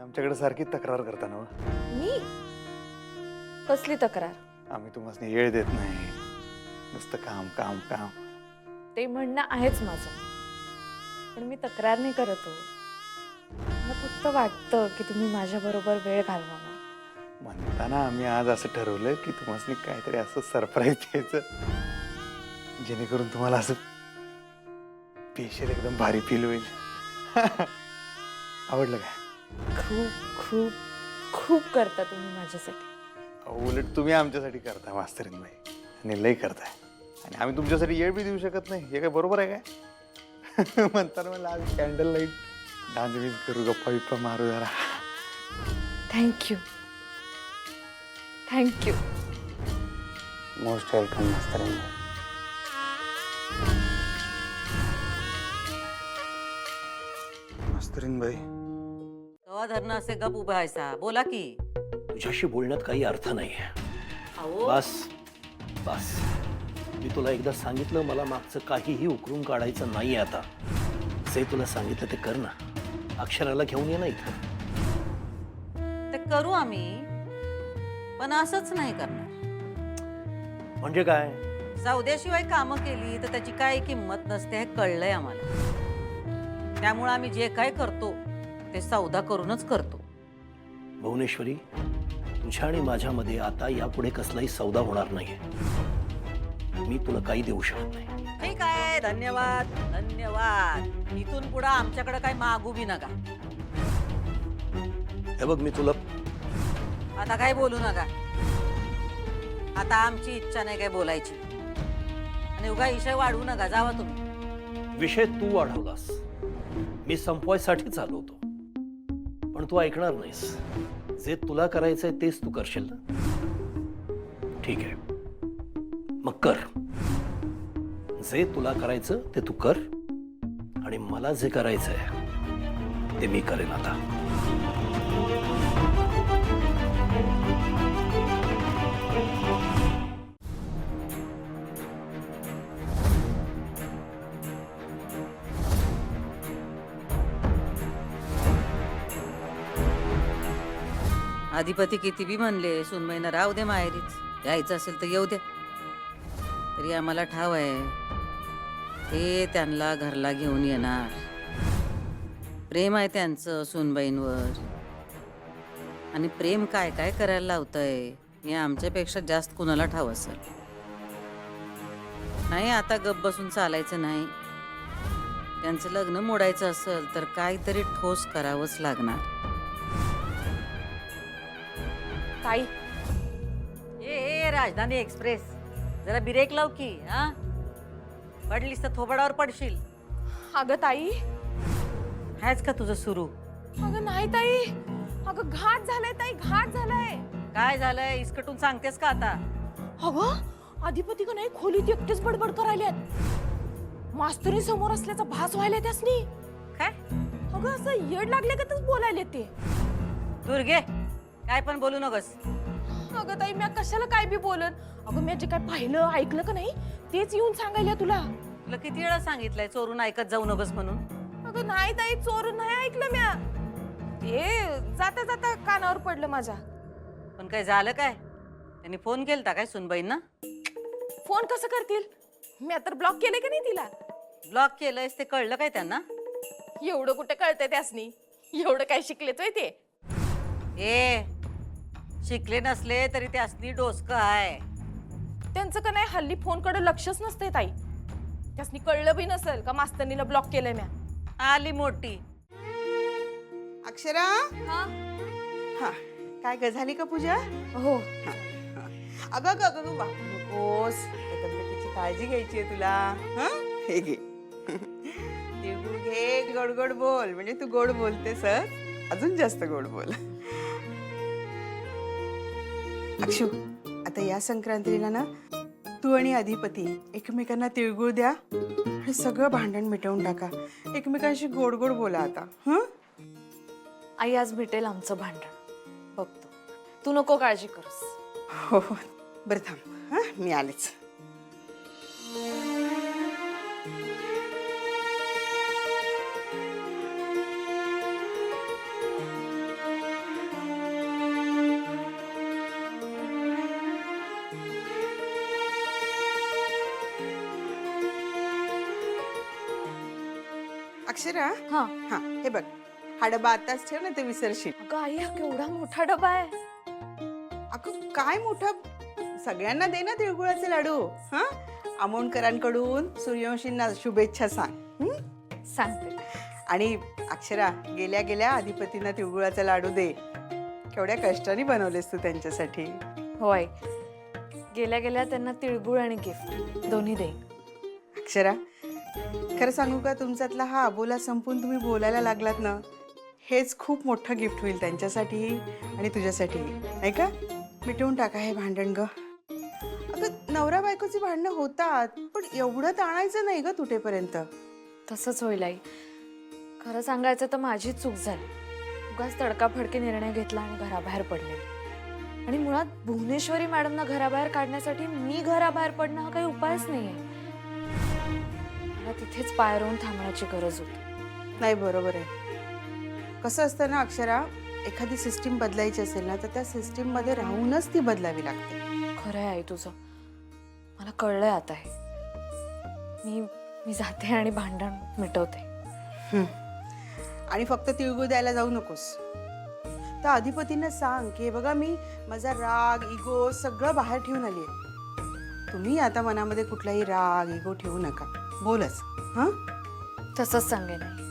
आमच्याकडे सारखी तक्रार करता ना हो. मी कसली तक्रार? आम्ही तुम्हाला येळ देत नाही, नुसतं काम काम काम. ते म्हणणं आहेच माझं, पण मी तक्रार नाही करत हो. मला फक्त वाटतं की तुम्ही माझ्या बरोबर वेळ घालवावा. म्हणताना आम्ही आज असं ठरवलं की तुम्हाला काहीतरी असं सरप्राईज द्यायचं, जेणेकरून तुम्हाला असं स्पेशल एकदम भारी फील होईल. आवडलं काय? खूप खूप खूप करता तुम्ही माझ्यासाठी. उलट तुम्ही आमच्यासाठी करता मास्तरीन बाई, आणि लई करताय. आणि आम्ही तुमच्यासाठी येळ बी देऊ शकत नाही, हे काय बरोबर आहे काय? म्हणताना मला आज कॅन्डल लाईट डान्स बीज करू, गप्पा बिप्पा मारू जरा. Thank you thank you. मोस्ट वेलकम मास्तरीन बाई. मास्तरीन बाई, कवा धरणं असे गप उभा व्हायचा, बोला की. तुझ्याशी बोलण्यात काही अर्थ नाही. अहो बस बस, मी तुला एकदा सांगितलं, मला मागचं काहीही उकरून काढायचं नाही आता. जे तुला सांगितलं ते कर ना. अक्षराला घेऊन ये ना इथं. ते करू आम्ही, पण असंच नाही करणार. म्हणजे काय? सौद्याशिवाय कामं केली तर त्याची काय किंमत नसते हे कळलंय आम्हाला. त्यामुळे आम्ही जे काय करतो ते सौदा करूनच करतो. भुवनेश्वरी, तुझ्या आणि माझ्यामध्ये आता यापुढे कसलाही सौदा होणार नाहीये. मी तुला काही देऊ शकत नाही. ठीक आहे, धन्यवाद धन्यवाद. इथून पुढे आमच्याकडे काय मागू बी नका. हे बघ, मी तुला आता काय बोलू नका. आता आमची इच्छा नाही काय बोलायची, आणि उगा विषय वाढवू नका. जावा तुम्ही. विषय तू वाढवलास, मी संपवायसाठीच आलो होतो, पण तू ऐकणार नाहीस. जे तुला करायचंय तेच तू करशील ना? ठीक आहे, मग कर. जे तुला करायचं ते तू कर, आणि मला जे करायचंय ते मी करेन आता. अधिपती किती बी म्हणले सुनबाईंना राहू दे माहेरीच, यायचं असेल तर येऊ द्या, तरी आम्हाला ठाव आहे ते त्यांना घरला घेऊन येणार. प्रेम आहे त्यांचं सुनबाईंवर, आणि प्रेम काय काय करायला लावतंय हे आमच्यापेक्षा जास्त कुणाला ठाव असेल. नाही, आता गप बसून चालायचं नाही. त्यांचं लग्न मोडायचं असेल तर काहीतरी ठोस करावंच लागणार. ताई, ए राजधानी एक्सप्रेस, जरा ब्रेक लाव की. हा, पडलीस तर थोबडावर पडशील. अगं ताई. हायच का तुझं सुरू? अगं नाही ताई, अगं घात झालाय ताई, घात झालाय. काय झालंय इसकटून सांगतेस का आता? अगं अधिपती का नाही खोलीत एकटेच बडबड करायल्यात. मास्तरी समोर असल्याचा भास व्हायला त्यासनी. काय? अगं असं येड लागले का तच बोलायले ते. दुर्गे, काय पण बोलू नकोस. अगं ताई, मी कशाला काय बी बोलन. अगं मी जे काय पाहिलं ऐकलं का नाही तेच येऊन सांगायला तुला. तुला किती वेळा सांगितलंय चोरून ऐकत जाऊ नकोस म्हणून? अगं नाही ताई, चोरून नाही ऐकलं म्या. ते जाता जाता कानावर पडलं माझ्या. पण काय झालं काय? त्यांनी फोन केलता काय सुनबाईंना? फोन कसं करतील? मी तर ब्लॉक केलंय का नाही तिला. ब्लॉक केलंयस ते कळलं काय त्यांना? एवढं कुठे कळतंय त्यासनी? एवढं काय शिकलेत होय ते? ए, शिकले नसले तरी त्यासनी डोसकं आहे. त्यांचं का नाही हल्ली फोनकडे लक्षच नसते ताई. त्यासनी कळलं बी नसेल का मास्तरनीला ब्लॉक केलंय म्या. आली मोठी. अक्षरा, हा हा काय ग, झाली का पूजा? हो. अगं अगं अगं वाकू नकोस, त्या तब्येतीची काळजी घ्यायची आहे तुला. हं? हे घे तिळगुळ घे, गोड गोड बोल. म्हणजे तू गोड बोलतेस, अजून जास्त गोड बोल. अक्षू, आता या संक्रांतीला ना तू आणि अधिपती एकमेकांना तिळगुळ द्या आणि सगळं भांडण मिटवून टाका. एकमेकांशी गोड गोड बोला आता. हं? आई, आज भेटेल आमचं भांडण. बघतो, तू नको काळजी करूस. हो हो, बरं थांब. हां, मी आलेच. अक्षरा हा हा हे बघ हा डबा आताच ठेव ना ते विसरशील. अगं आई हा केवढा मोठा डबा आहे. अगं काय मोठा सगळ्यांना दे ना तिळगुळाचे लाडू. हा आमोणकरांकडून सूर्यवंशींना शुभेच्छा सांग. सांगते. आणि अक्षरा गेल्या गेल्या अधिपतींना तिळगुळाचा लाडू दे. केवढ्या कष्टाने बनवलेस तू त्यांच्यासाठी. हो आई, गेल्या गेल्या त्यांना तिळगुळ आणि गिफ्ट दोन्ही दे. अक्षरा खरं सांगू का तुमच्यातला हा अबोला संपून तुम्ही बोलायला लागलात ना हेच खूप मोठं गिफ्ट होईल त्यांच्यासाठी आणि तुझ्यासाठी नाही का. मिटवून टाका हे भांडण ग. अगं नवरा बायकोची भांडणं होतात पण एवढं ताणायचं नाही ग तुटेपर्यंत. तसंच होईल आई. खरं सांगायचं तर माझीच चूक झाली. उगाच तडकाफडकी निर्णय घेतला आणि घराबाहेर पडले. आणि मुळात भुवनेश्वरी मॅडमना घराबाहेर काढण्यासाठी मी घराबाहेर पडणं हा काही उपायच नाहीये. मला तिथेच पाय रोवून थांबण्याची गरज होती. नाही बरोबर आहे. कसं असतं ना अक्षरा एखादी सिस्टीम बदलायची असेल ना तर त्या सिस्टीम मध्ये राहूनच ती बदलावी लागते. खरं आहे आई तुझं. मला कळलंय आता हे. मी जाते आणि भांडण मिटवते. आणि फक्त तिळगुळ द्यायला जाऊ नकोस. तर अधिपतींना सांग की हे बघा मी माझा राग इगो सगळं बाहेर ठेवून आली आहे. तुम्ही आता मनामध्ये कुठलाही राग इगो ठेवू नका. बोलच. हां तसंच सांगेन आई.